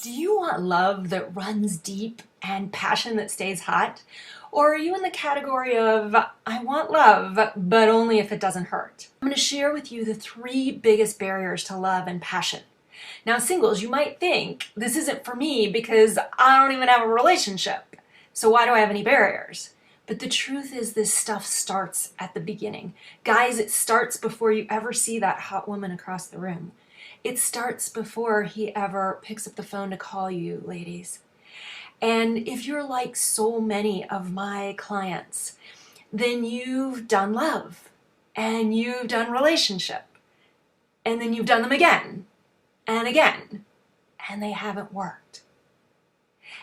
Do you want love that runs deep and passion that stays hot? Or are you in the category of, I want love, but only if it doesn't hurt? I'm going to share with you the 3 biggest barriers to love and passion. Now, singles, you might think, this isn't for me because I don't even have a relationship. So why do I have any barriers? But the truth is, this stuff starts at the beginning. Guys, it starts before you ever see that hot woman across the room. It starts before he ever picks up the phone to call you, ladies. And if you're like so many of my clients, then you've done love and you've done relationship and then you've done them again and again, and they haven't worked.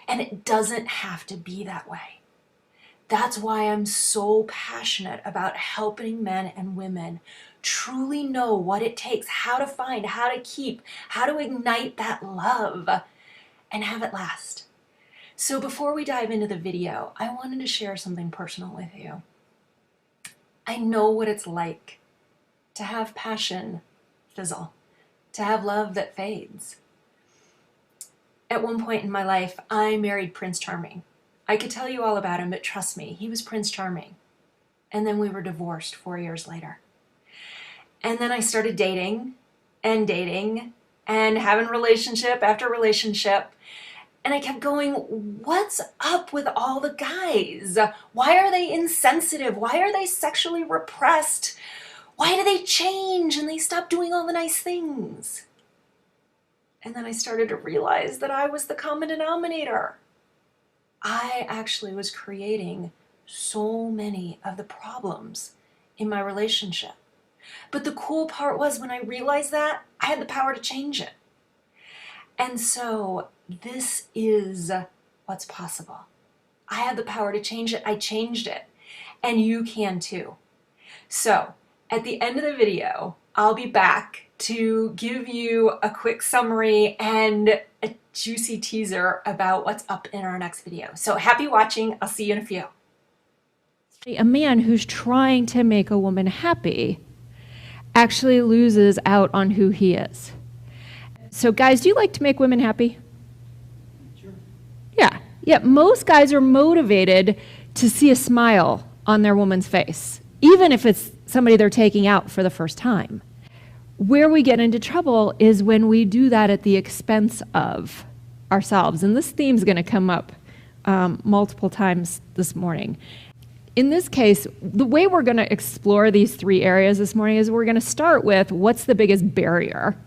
And it doesn't have to be that way. That's why I'm so passionate about helping men and women truly know what it takes, how to find, how to keep, how to ignite that love and have it last. So before we dive into the video, I wanted to share something personal with you. I know what it's like to have passion fizzle, to have love that fades. At one point in my life, I married Prince Charming. I could tell you all about him, but trust me, he was Prince Charming. And then we were divorced 4 years later. And then I started dating and having relationship after relationship. And I kept going, what's up with all the guys? Why are they insensitive? Why are they sexually repressed? Why do they change and they stop doing all the nice things? And then I started to realize that I was the common denominator. I actually was creating so many of the problems in my relationship. But the cool part was when I realized that, I had the power to change it. And so this is what's possible. I had the power to change it. I changed it. And you can too. So at the end of the video, I'll be back to give you a quick summary and a juicy teaser about what's up in our next video. So happy watching. I'll see you in a few. A man who's trying to make a woman happy actually loses out on who he is. So guys, do you like to make women happy? Sure. Yeah, most guys are motivated to see a smile on their woman's face, even if it's somebody they're taking out for the first time. Where we get into trouble is when we do that at the expense of ourselves. And this theme's going to come up multiple times this morning. In this case, the way we're going to explore these 3 areas this morning is we're going to start with what's the biggest barrier.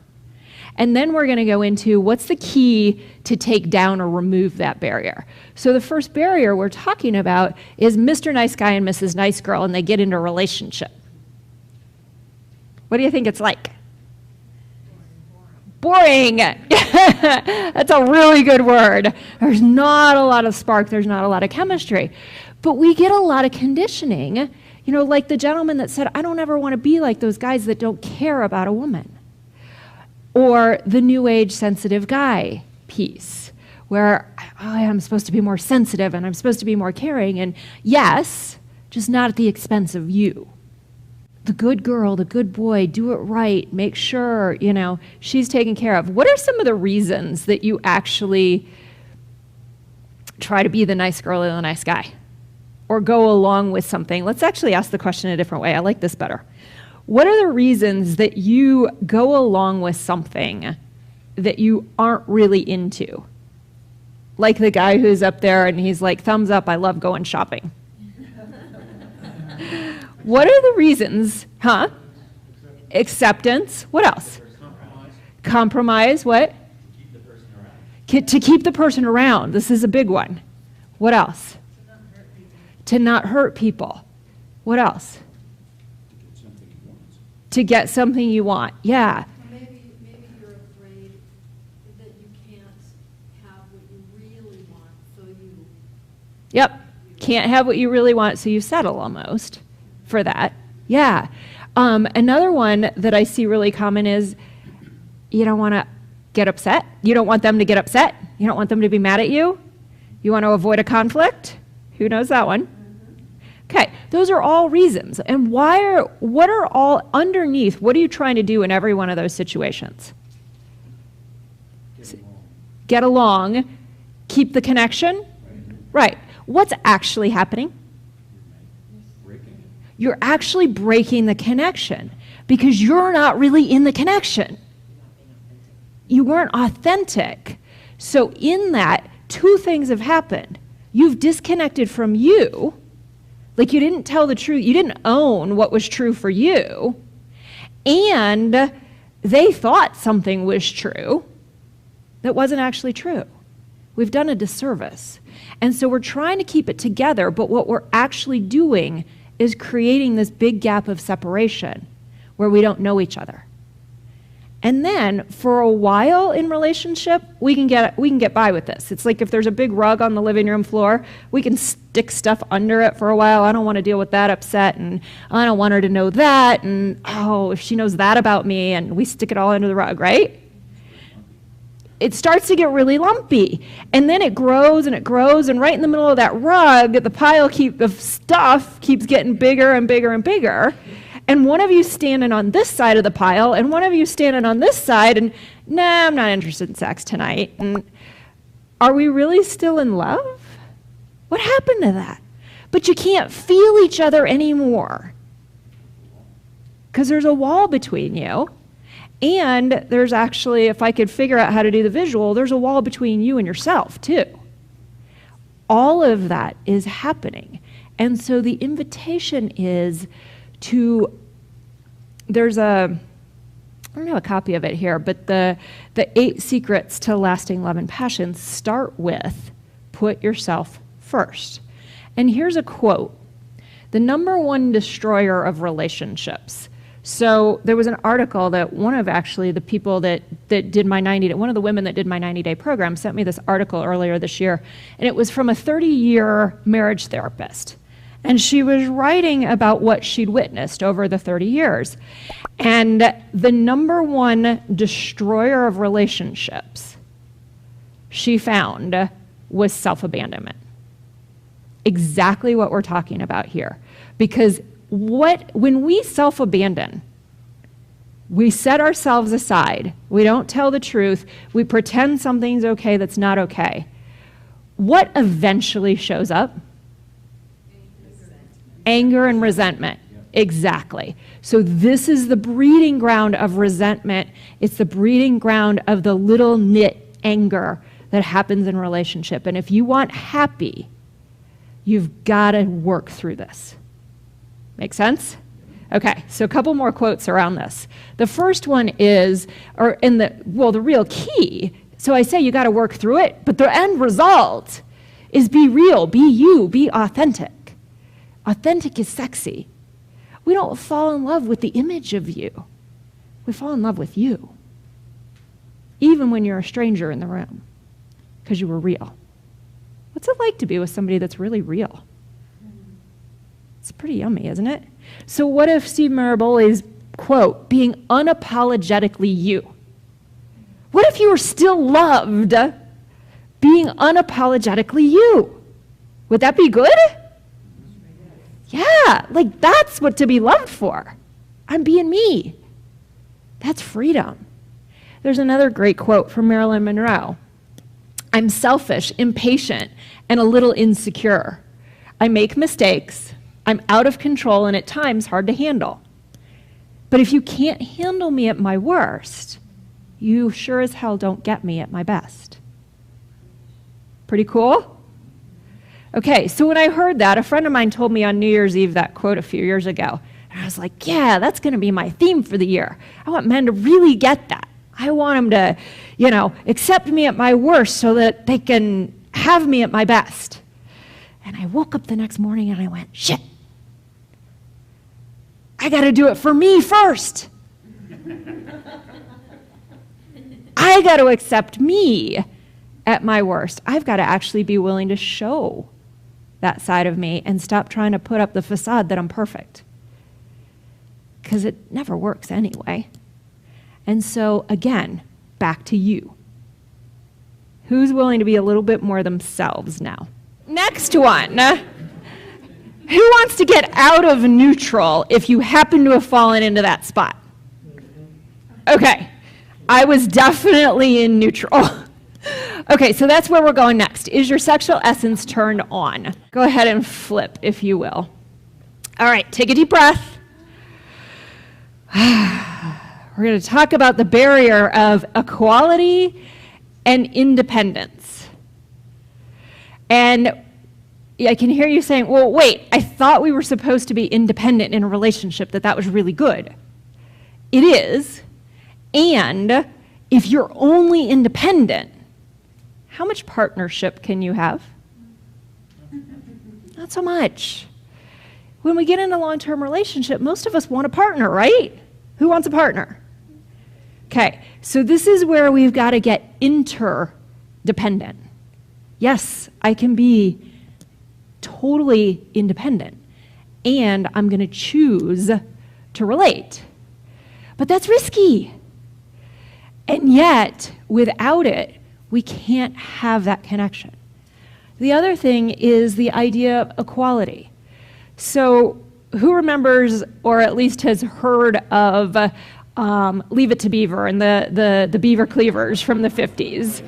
And then we're going to go into what's the key to take down or remove that barrier. So the first barrier we're talking about is Mr. Nice Guy and Mrs. Nice Girl, and they get into a relationship. What do you think it's like? Boring. That's a really good word. There's not a lot of spark. There's not a lot of chemistry. But we get a lot of conditioning, you know, like the gentleman that said, I don't ever want to be like those guys that don't care about a woman. Or the new age sensitive guy piece, where I'm supposed to be more sensitive and I'm supposed to be more caring. And yes, just not at the expense of you. The good girl, the good boy, do it right, make sure, you know, she's taken care of. What are some of the reasons that you actually try to be the nice girl or the nice guy? Or go along with something? Let's actually ask the question a different way. I like this better. What are the reasons that you go along with something that you aren't really into? Like the guy who's up there and he's like, thumbs up, I love going shopping. What are the reasons? Acceptance. What else? Compromise. What? Keep the person around. To keep the person around. This is a big one. What else? To not hurt people. What else? To get something you want. Yeah. Maybe you're afraid that you can't have what you really want, so you... Yep. Can't have what you really want, so you settle almost for that. Yeah. Another one that I see really common is you don't want to get upset. You don't want them to get upset. You don't want them to be mad at you. You want to avoid a conflict. Who knows that one? Okay, those are all reasons. And what are all underneath? What are you trying to do in every one of those situations? get along, keep the connection. Right. What's actually happening? Breaking it. You're actually breaking the connection because you're not really in the connection. You weren't authentic. So in that, two things have happened. You've disconnected from you, like you didn't tell the truth, you didn't own what was true for you, and they thought something was true that wasn't actually true. We've done a disservice. And so we're trying to keep it together, but what we're actually doing is creating this big gap of separation where we don't know each other. And then for a while in relationship, we can get by with this. It's like if there's a big rug on the living room floor, we can stick stuff under it for a while. I don't want to deal with that upset, and I don't want her to know that, and oh, if she knows that about me, and we stick it all under the rug, right? It starts to get really lumpy, and then it grows, and right in the middle of that rug, the pile of stuff keeps getting bigger and bigger and bigger. And one of you standing on this side of the pile, and one of you standing on this side, and nah, I'm not interested in sex tonight. And are we really still in love? What happened to that? But you can't feel each other anymore because there's a wall between you. And there's actually, if I could figure out how to do the visual, there's a wall between you and yourself too. All of that is happening. And so the invitation is there's I don't have a copy of it here, but the 8 secrets to lasting love and passion start with put yourself first. And here's a quote: the number one destroyer of relationships. So there was an article that one of actually the people that did my 90-day, one of the women that did my 90-day program sent me this article earlier this year, and it was from a 30-year marriage therapist. And she was writing about what she'd witnessed over the 30 years. And the number one destroyer of relationships she found was self-abandonment. Exactly what we're talking about here. Because when we self-abandon, we set ourselves aside, we don't tell the truth, we pretend something's okay that's not okay. What eventually shows up? Anger and resentment. Exactly. So this is the breeding ground of resentment. It's the breeding ground of the little nit anger that happens in relationship. And if you want happy, you've got to work through this. Make sense? Okay, so a couple more quotes around this. The first one is, the real key, so I say you got to work through it, but the end result is be real, be you, be authentic. Authentic is sexy. We don't fall in love with the image of you. We fall in love with you. Even when you're a stranger in the room, because you were real. What's it like to be with somebody that's really real? It's pretty yummy, isn't it? So what if Steve Maraboli's quote, being unapologetically you? What if you were still loved being unapologetically you? Would that be good? Yeah, like that's what to be loved for. I'm being me. That's freedom. There's another great quote from Marilyn Monroe. I'm selfish, impatient, and a little insecure. I make mistakes. I'm out of control and at times hard to handle. But if you can't handle me at my worst, you sure as hell don't get me at my best. Pretty cool? Okay, so when I heard that, a friend of mine told me on New Year's Eve that quote a few years ago. And I was like, yeah, that's going to be my theme for the year. I want men to really get that. I want them to, accept me at my worst so that they can have me at my best. And I woke up the next morning and I went, shit. I got to do it for me first. I got to accept me at my worst. I've got to actually be willing to show that side of me and stop trying to put up the facade that I'm perfect. Because it never works anyway. And so, again, back to you. Who's willing to be a little bit more themselves now? Next one. Who wants to get out of neutral if you happen to have fallen into that spot? Okay, I was definitely in neutral. Okay, so that's where we're going next. Is your sexual essence turned on? Go ahead and flip, if you will. All right, take a deep breath. We're going to talk about the barrier of equality and independence. And I can hear you saying, well, wait, I thought we were supposed to be independent in a relationship, that was really good. It is. And if you're only independent, how much partnership can you have? Not so much. When we get in a long-term relationship, most of us want a partner, right? Who wants a partner? Okay, so this is where we've got to get interdependent. Yes, I can be totally independent, and I'm going to choose to relate. But that's risky. And yet, without it, we can't have that connection. The other thing is the idea of equality. So who remembers, or at least has heard of, Leave It to Beaver and the Beaver Cleavers from the 50s?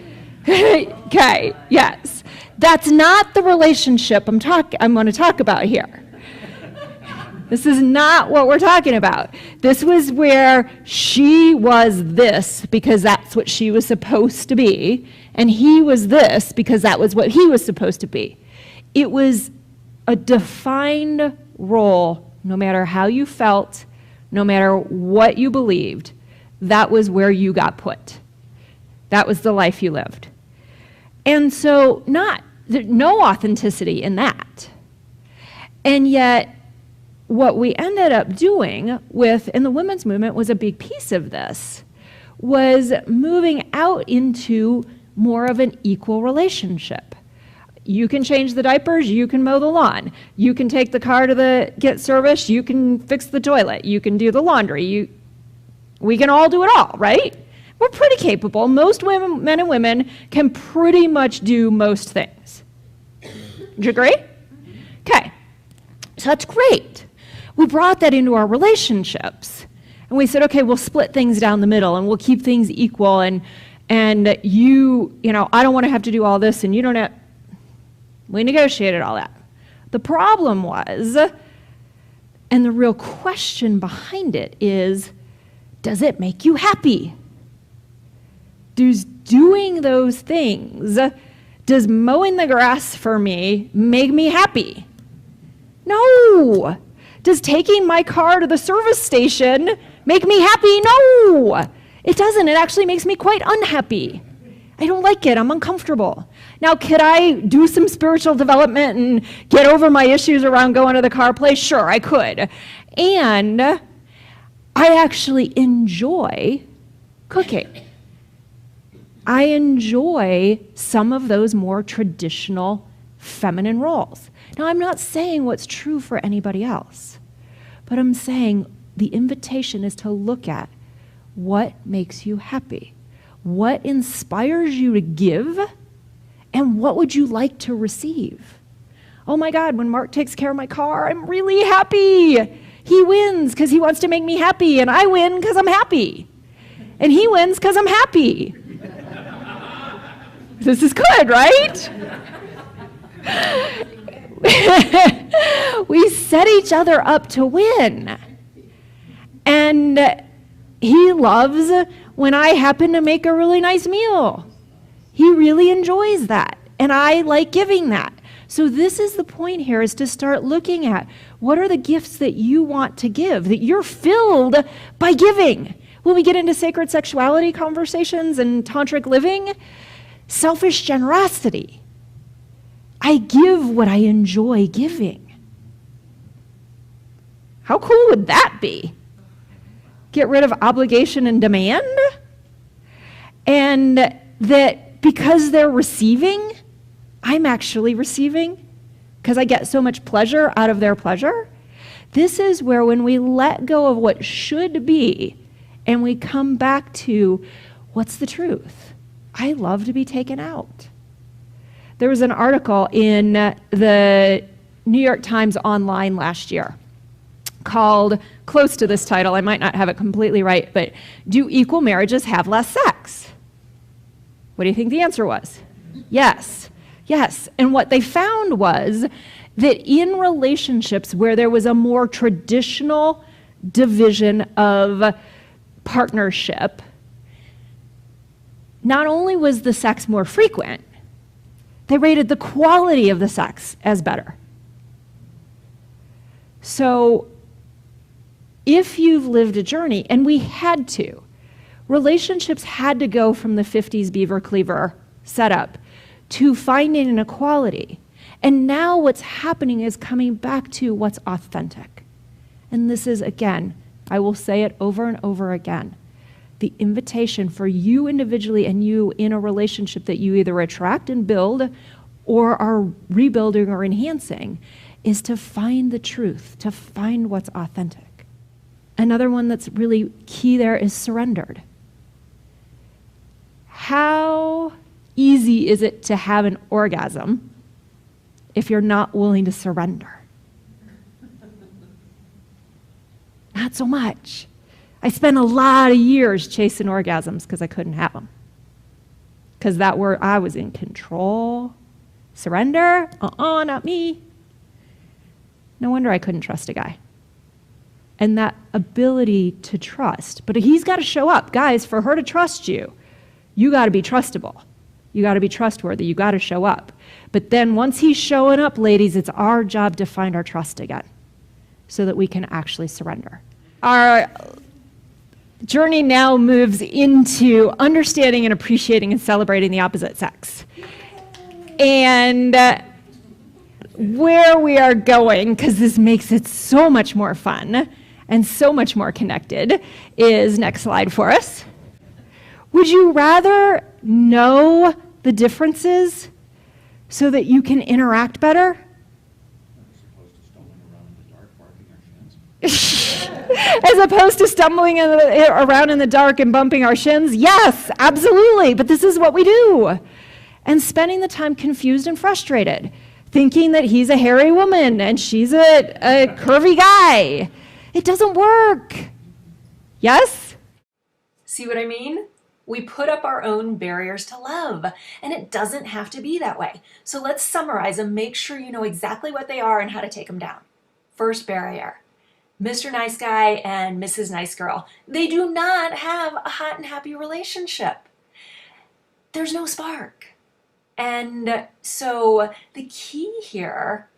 Okay, yes. That's not the relationship I'm going to talk about here. This is not what we're talking about. This was where she was this because that's what she was supposed to be, and he was this because that was what he was supposed to be. It was a defined role, no matter how you felt, no matter what you believed, that was where you got put. That was the life you lived. And so no authenticity in that. And yet, what we ended up doing in the women's movement was a big piece of this, was moving out into more of an equal relationship. You can change the diapers, you can mow the lawn, you can take the car to get service, you can fix the toilet, you can do the laundry, we can all do it all, right? We're pretty capable. Most men and women can pretty much do most things. Do you agree? Okay, so that's great. We brought that into our relationships, and we said, okay, we'll split things down the middle, and we'll keep things equal, and you know, I don't want to have to do all this, and you don't have. We negotiated all that. The problem was, and the real question behind it is, does it make you happy? Does doing those things, does mowing the grass for me make me happy? No. Does taking my car to the service station make me happy? No. It doesn't. It actually makes me quite unhappy. I don't like it. I'm uncomfortable. Now, could I do some spiritual development and get over my issues around going to the car place? Sure, I could. And I actually enjoy cooking. I enjoy some of those more traditional feminine roles. Now, I'm not saying what's true for anybody else, but I'm saying the invitation is to look at what makes you happy, what inspires you to give, and what would you like to receive. Oh my God, when Mark takes care of my car, I'm really happy. He wins because he wants to make me happy, and I win because I'm happy. And he wins because I'm happy. This is good, right? We set each other up to win. And he loves when I happen to make a really nice meal. He really enjoys that. And I like giving that. So this is the point here, is to start looking at what are the gifts that you want to give, that you're filled by giving. When we get into sacred sexuality conversations and tantric living, selfish generosity. I give what I enjoy giving. How cool would that be? Get rid of obligation and demand? And that because they're receiving, I'm actually receiving because I get so much pleasure out of their pleasure. This is where, when we let go of what should be and we come back to what's the truth. I love to be taken out. There was an article in the New York Times Online last year called, close to this title, I might not have it completely right, but Do Equal Marriages Have Less Sex? What do you think the answer was? Yes. Yes. And what they found was that in relationships where there was a more traditional division of partnership, not only was the sex more frequent, they rated the quality of the sex as better. So if you've lived a journey, and we had to, relationships had to go from the 50s Beaver Cleaver setup to finding an equality. And now what's happening is coming back to what's authentic. And this is, again, I will say it over and over again, the invitation for you individually and you in a relationship that you either attract and build or are rebuilding or enhancing is to find the truth, to find what's authentic. Another one that's really key there is surrendered. How easy is it to have an orgasm if you're not willing to surrender? Not so much. I spent a lot of years chasing orgasms because I couldn't have them. Because I was in control. Surrender? Not me. No wonder I couldn't trust a guy. And that ability to trust. But he's got to show up. Guys, for her to trust you, you got to be trustable. You got to be trustworthy. You got to show up. But then once he's showing up, ladies, it's our job to find our trust again so that we can actually surrender. Our journey now moves into understanding and appreciating and celebrating the opposite sex. And where we are going, because this makes it so much more fun and so much more connected, is next slide for us. Would you rather know the differences so that you can interact better? As opposed to stumbling around in the dark, barking our shins? As opposed to stumbling around in the dark and bumping our shins? Yes, absolutely, but this is what we do. And spending the time confused and frustrated, thinking that he's a hairy woman and she's a curvy guy. It doesn't work. Yes? See what I mean? We put up our own barriers to love, and it doesn't have to be that way. So let's summarize and make sure you know exactly what they are and how to take them down. First barrier. Mr. Nice Guy and Mrs. Nice Girl. They do not have a hot and happy relationship. There's no spark. And so the key here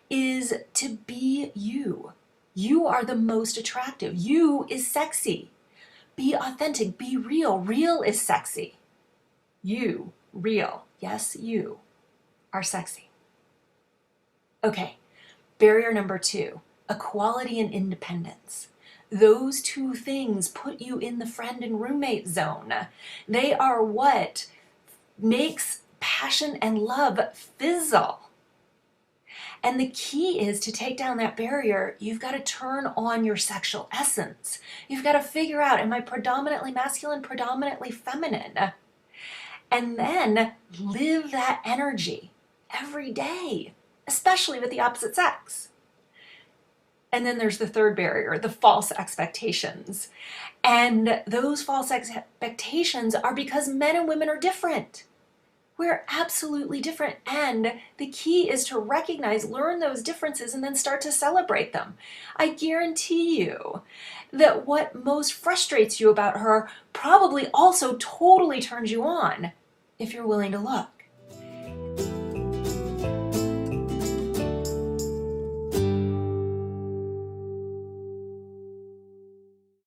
is to be you. You are the most attractive. You is sexy. Be authentic, be real. Real is sexy. You, real. Yes, you are sexy. Okay, barrier number 2, equality and independence. Those two things put you in the friend and roommate zone. They are what makes passion and love fizzle. And the key is to take down that barrier. You've got to turn on your sexual essence. You've got to figure out, am I predominantly masculine, predominantly feminine? And then live that energy every day, especially with the opposite sex. And then there's the third barrier, the false expectations. And those false expectations are because men and women are different. We're absolutely different, and the key is to recognize, learn those differences, and then start to celebrate them. I guarantee you that what most frustrates you about her probably also totally turns you on if you're willing to look.